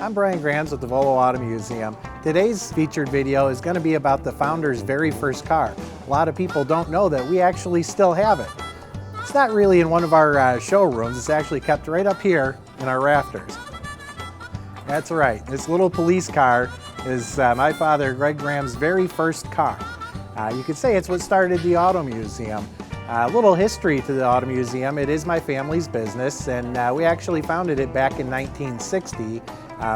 I'm Brian Grams with the Volo Auto Museum. Today's featured video is going to be about the founder's very first car. A lot of people don't know that we actually still have it. It's not really in one of our showrooms, it's actually kept right up here in our rafters. That's right, this little police car is my father Greg Graham's very first car. You could say it's what started the Auto Museum. A little history to the Auto Museum. It is my family's business, and we actually founded it back in 1960.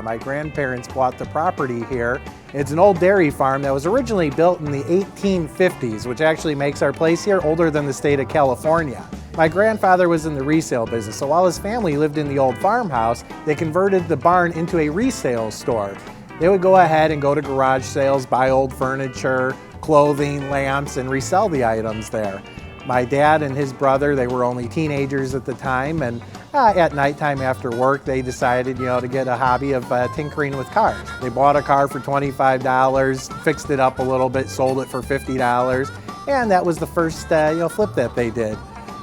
My grandparents bought the property here. It's an old dairy farm that was originally built in the 1850s, which actually makes our place here older than the state of California. My grandfather was in the resale business, so while his family lived in the old farmhouse, they converted the barn into a resale store. They would go ahead and go to garage sales, buy old furniture, clothing, lamps, and resell the items there. My dad and his brother, they were only teenagers at the time, and at nighttime after work, they decided, to get a hobby of tinkering with cars. They bought a car for $25, fixed it up a little bit, sold it for $50, and that was the first flip that they did.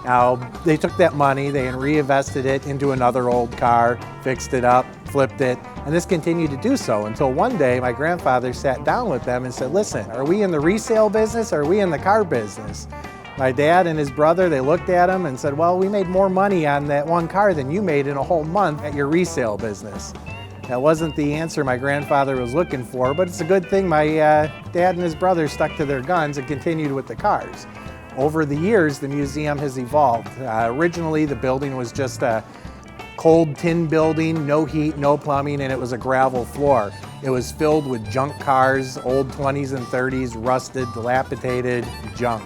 Now, they took that money, they reinvested it into another old car, fixed it up, flipped it, and this continued to do so until one day my grandfather sat down with them and said, "Listen, are we in the resale business or are we in the car business?" My dad and his brother, they looked at him and said, "Well, we made more money on that one car than you made in a whole month at your resale business." That wasn't the answer my grandfather was looking for, but it's a good thing my dad and his brother stuck to their guns and continued with the cars. Over the years, the museum has evolved. Originally, the building was just a cold tin building, no heat, no plumbing, and it was a gravel floor. It was filled with junk cars, old 20s and 30s, rusted, dilapidated junk.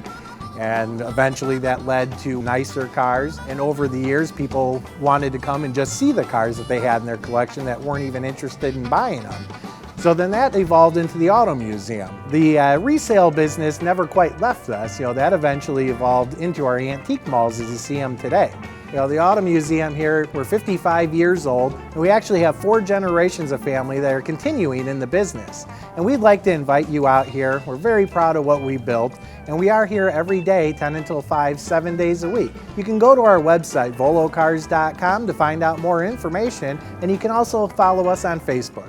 And eventually that led to nicer cars, and over the years people wanted to come and just see the cars that they had in their collection that weren't even interested in buying them. So then that evolved into the Auto Museum. The resale business never quite left us. That eventually evolved into our antique malls as you see them today. The Auto Museum here, we're 55 years old, and we actually have 4 generations of family that are continuing in the business. And we'd like to invite you out here. We're very proud of what we built, and we are here every day, 10 until 5, 7 days a week. You can go to our website, volocars.com, to find out more information, and you can also follow us on Facebook.